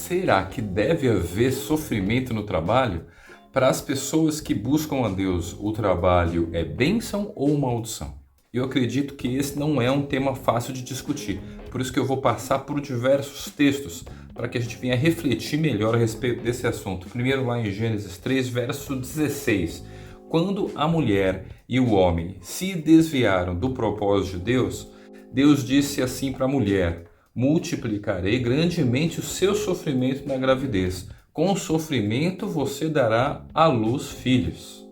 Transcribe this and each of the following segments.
Será que deve haver sofrimento no trabalho? Para as pessoas que buscam a Deus, o trabalho é bênção ou maldição? Eu acredito que esse não é um tema fácil de discutir, por isso que eu vou passar por diversos textos para que a gente venha refletir melhor a respeito desse assunto. Primeiro lá em Gênesis 3, verso 16. Quando a mulher e o homem se desviaram do propósito de Deus, Deus disse assim para a mulher: multiplicarei grandemente o seu sofrimento na gravidez. Com o sofrimento você dará à luz filhos.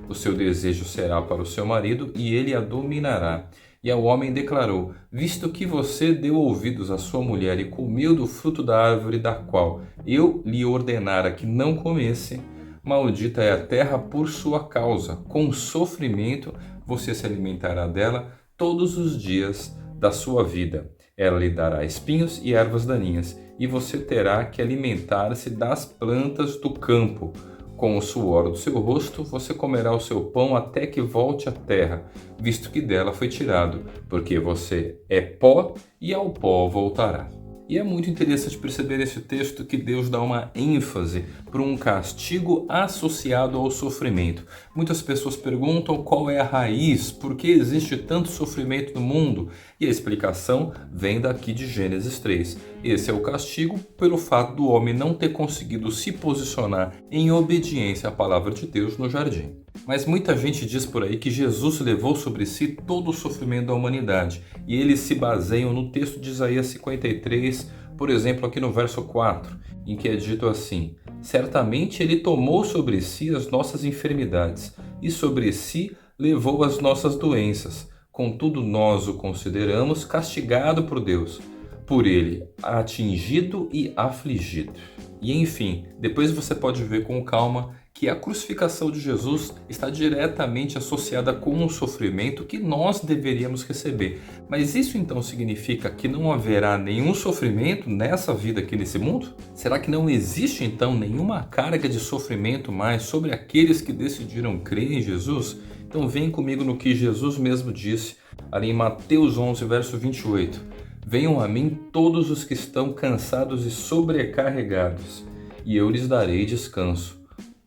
O seu desejo será para o seu marido e ele a dominará. E ao homem declarou: visto que você deu ouvidos à sua mulher e comeu do fruto da árvore da qual eu lhe ordenara que não comesse, maldita é a terra por sua causa. Com sofrimento você se alimentará dela todos os dias da sua vida. Ela lhe dará espinhos e ervas daninhas, e você terá que alimentar-se das plantas do campo. Com o suor do seu rosto você comerá o seu pão até que volte à terra, visto que dela foi tirado, porque você é pó e ao pó voltará. E é muito interessante perceber nesse texto que Deus dá uma ênfase para um castigo associado ao sofrimento. Muitas pessoas perguntam qual é a raiz, por que existe tanto sofrimento no mundo? E a explicação vem daqui de Gênesis 3. Esse é o castigo pelo fato do homem não ter conseguido se posicionar em obediência à palavra de Deus no jardim. Mas muita gente diz por aí que Jesus levou sobre si todo o sofrimento da humanidade, e eles se baseiam no texto de Isaías 53, por exemplo, aqui no verso 4, em que é dito assim: certamente ele tomou sobre si as nossas enfermidades, e sobre si levou as nossas doenças. Contudo, nós o consideramos castigado por Deus, por ele atingido e afligido. E enfim, depois você pode ver com calma que a crucificação de Jesus está diretamente associada com um sofrimento que nós deveríamos receber. Mas isso então significa que não haverá nenhum sofrimento nessa vida aqui nesse mundo? Será que não existe então nenhuma carga de sofrimento mais sobre aqueles que decidiram crer em Jesus? Então vem comigo no que Jesus mesmo disse ali em Mateus 11, verso 28. Venham a mim todos os que estão cansados e sobrecarregados, e eu lhes darei descanso.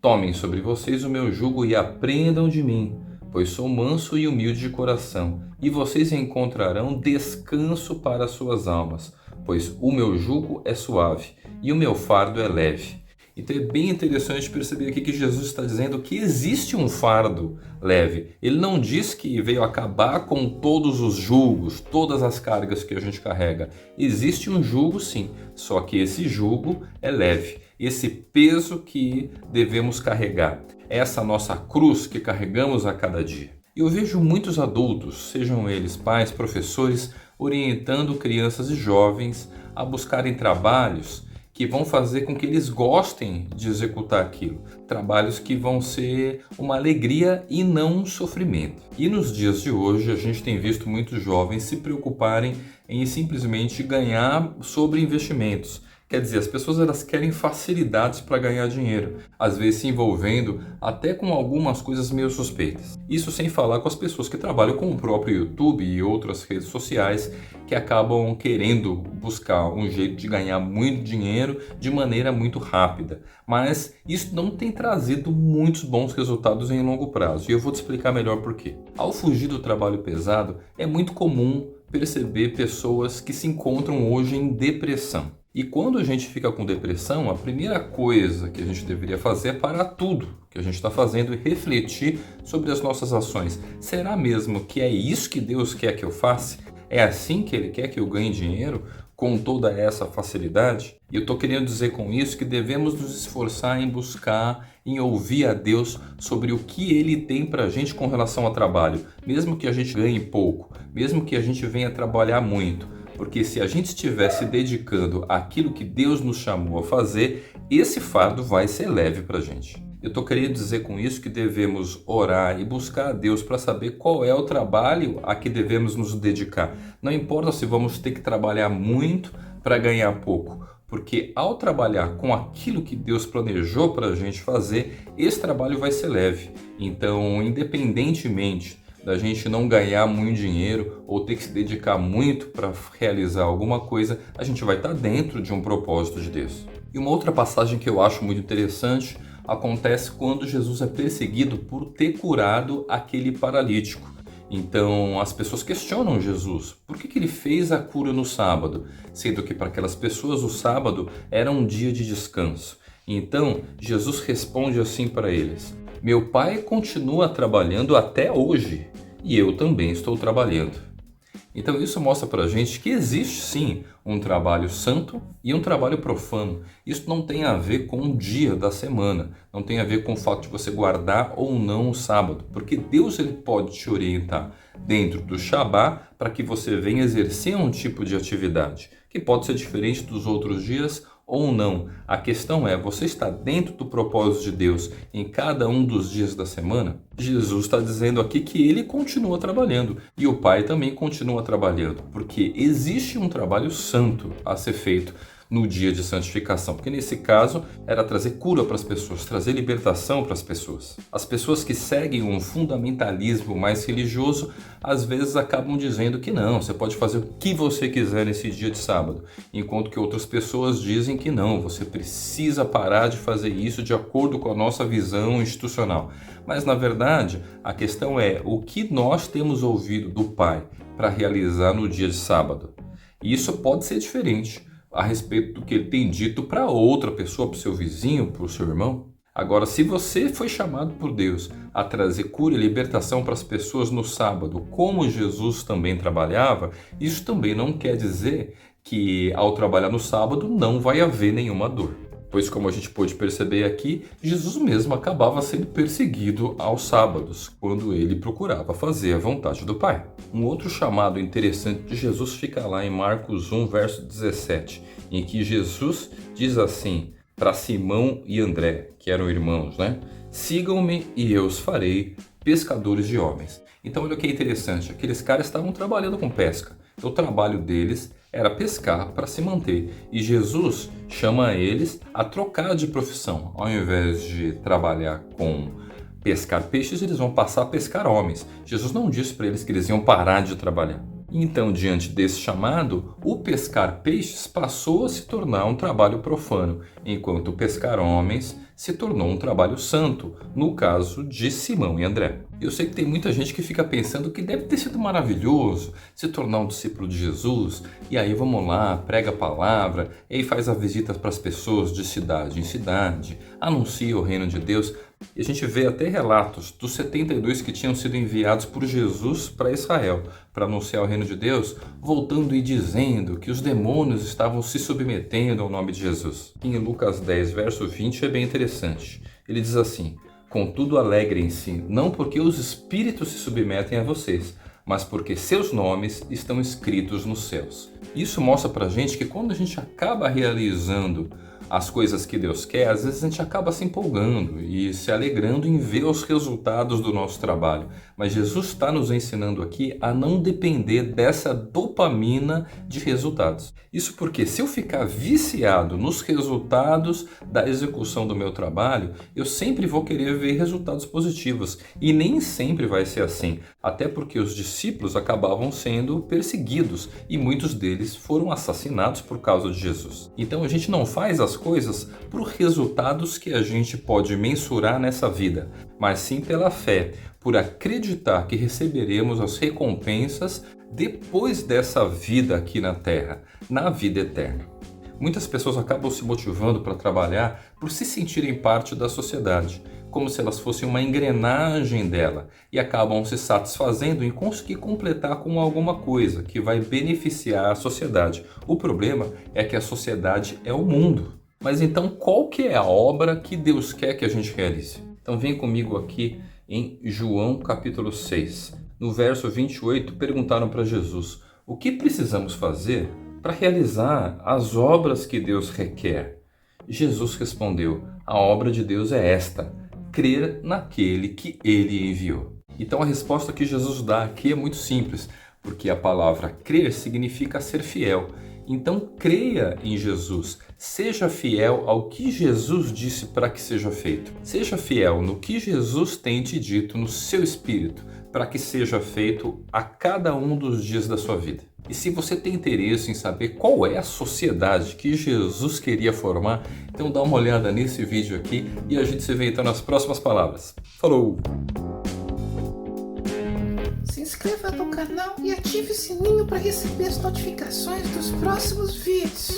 Tomem sobre vocês o meu jugo e aprendam de mim, pois sou manso e humilde de coração, e vocês encontrarão descanso para suas almas, pois o meu jugo é suave e o meu fardo é leve. Então é bem interessante perceber aqui que Jesus está dizendo que existe um fardo leve. Ele não diz que veio acabar com todos os jugos, todas as cargas que a gente carrega. Existe um jugo sim, só que esse jugo é leve. Esse peso que devemos carregar, essa nossa cruz que carregamos a cada dia. Eu vejo muitos adultos, sejam eles pais, professores, orientando crianças e jovens a buscarem trabalhos que vão fazer com que eles gostem de executar aquilo. Trabalhos que vão ser uma alegria e não um sofrimento. E nos dias de hoje a gente tem visto muitos jovens se preocuparem em simplesmente ganhar sobre investimentos. Quer dizer, as pessoas elas querem facilidades para ganhar dinheiro, às vezes se envolvendo até com algumas coisas meio suspeitas. Isso sem falar com as pessoas que trabalham com o próprio YouTube e outras redes sociais que acabam querendo buscar um jeito de ganhar muito dinheiro de maneira muito rápida. Mas isso não tem trazido muitos bons resultados em longo prazo, e eu vou te explicar melhor por quê. Ao fugir do trabalho pesado, é muito comum perceber pessoas que se encontram hoje em depressão. E quando a gente fica com depressão, a primeira coisa que a gente deveria fazer é parar tudo que a gente está fazendo e refletir sobre as nossas ações. Será mesmo que é isso que Deus quer que eu faça? É assim que Ele quer que eu ganhe dinheiro com toda essa facilidade? E eu estou querendo dizer com isso que devemos nos esforçar em buscar, em ouvir a Deus sobre o que Ele tem para a gente com relação ao trabalho. Mesmo que a gente ganhe pouco, mesmo que a gente venha trabalhar muito. Porque se a gente estiver se dedicando àquilo que Deus nos chamou a fazer, esse fardo vai ser leve para a gente. Eu estou querendo dizer com isso que devemos orar e buscar a Deus para saber qual é o trabalho a que devemos nos dedicar. Não importa se vamos ter que trabalhar muito para ganhar pouco, porque ao trabalhar com aquilo que Deus planejou para a gente fazer, esse trabalho vai ser leve. Então, independentemente da gente não ganhar muito dinheiro ou ter que se dedicar muito para realizar alguma coisa, a gente vai estar dentro de um propósito de Deus. E uma outra passagem que eu acho muito interessante acontece quando Jesus é perseguido por ter curado aquele paralítico. Então as pessoas questionam Jesus, por que ele fez a cura no sábado, sendo que para aquelas pessoas o sábado era um dia de descanso. Então Jesus responde assim para eles: meu pai continua trabalhando até hoje e eu também estou trabalhando. Então isso mostra para a gente que existe sim um trabalho santo e um trabalho profano. Isso não tem a ver com o dia da semana, não tem a ver com o fato de você guardar ou não o sábado, porque Deus ele pode te orientar dentro do Shabá para que você venha exercer um tipo de atividade que pode ser diferente dos outros dias ou não. A questão é, você está dentro do propósito de Deus em cada um dos dias da semana? Jesus está dizendo aqui que ele continua trabalhando e o Pai também continua trabalhando, porque existe um trabalho santo a ser feito no dia de santificação, porque nesse caso era trazer cura para as pessoas, trazer libertação para as pessoas. As pessoas que seguem um fundamentalismo mais religioso, às vezes acabam dizendo que não, você pode fazer o que você quiser nesse dia de sábado, enquanto que outras pessoas dizem que não, você precisa parar de fazer isso de acordo com a nossa visão institucional. Mas na verdade, a questão é o que nós temos ouvido do Pai para realizar no dia de sábado. E isso pode ser diferente a respeito do que ele tem dito para outra pessoa, para o seu vizinho, para o seu irmão. Agora, se você foi chamado por Deus a trazer cura e libertação para as pessoas no sábado, como Jesus também trabalhava, isso também não quer dizer que ao trabalhar no sábado não vai haver nenhuma dor. Pois, como a gente pôde perceber aqui, Jesus mesmo acabava sendo perseguido aos sábados, quando ele procurava fazer a vontade do Pai. Um outro chamado interessante de Jesus fica lá em Marcos 1, verso 17, em que Jesus diz assim para Simão e André, que eram irmãos, sigam-me e eu os farei pescadores de homens. Então, olha o que é interessante, aqueles caras estavam trabalhando com pesca. Então, o trabalho deles era pescar para se manter. E Jesus chama eles a trocar de profissão. Ao invés de trabalhar com pescar peixes, eles vão passar a pescar homens. Jesus não disse para eles que eles iam parar de trabalhar. Então, diante desse chamado, o pescar peixes passou a se tornar um trabalho profano, enquanto o pescar homens se tornou um trabalho santo, no caso de Simão e André. Eu sei que tem muita gente que fica pensando que deve ter sido maravilhoso se tornar um discípulo de Jesus, e aí vamos lá, prega a palavra, e aí faz a visita para as pessoas de cidade em cidade, anuncia o reino de Deus. E a gente vê até relatos dos 72 que tinham sido enviados por Jesus para Israel, para anunciar o reino de Deus, voltando e dizendo que os demônios estavam se submetendo ao nome de Jesus. Em Lucas 10, verso 20, é bem interessante. Ele diz assim: contudo alegrem-se, não porque os espíritos se submetem a vocês, mas porque seus nomes estão escritos nos céus. Isso mostra pra gente que quando a gente acaba realizando as coisas que Deus quer, às vezes a gente acaba se empolgando e se alegrando em ver os resultados do nosso trabalho. Mas Jesus está nos ensinando aqui a não depender dessa dopamina de resultados. Isso porque se eu ficar viciado nos resultados da execução do meu trabalho, eu sempre vou querer ver resultados positivos. E nem sempre vai ser assim. Até porque os discípulos acabavam sendo perseguidos e muitos deles foram assassinados por causa de Jesus. Então a gente não faz as coisas por resultados que a gente pode mensurar nessa vida, mas sim pela fé, por acreditar que receberemos as recompensas depois dessa vida aqui na Terra, na vida eterna. Muitas pessoas acabam se motivando para trabalhar por se sentirem parte da sociedade, como se elas fossem uma engrenagem dela, e acabam se satisfazendo em conseguir completar com alguma coisa que vai beneficiar a sociedade. O problema é que a sociedade é o mundo. Mas então qual que é a obra que Deus quer que a gente realize? Então vem comigo aqui em João capítulo 6. No verso 28 perguntaram para Jesus: o que precisamos fazer para realizar as obras que Deus requer? Jesus respondeu: a obra de Deus é esta, crer naquele que Ele enviou. Então a resposta que Jesus dá aqui é muito simples, porque a palavra crer significa ser fiel. Então creia em Jesus. Seja fiel ao que Jesus disse para que seja feito. Seja fiel no que Jesus tem te dito no seu espírito, para que seja feito a cada um dos dias da sua vida. E se você tem interesse em saber qual é a sociedade que Jesus queria formar, então dá uma olhada nesse vídeo aqui e a gente se vê então nas próximas palavras. Falou! Se inscreva no canal e ative o sininho para receber as notificações dos próximos vídeos.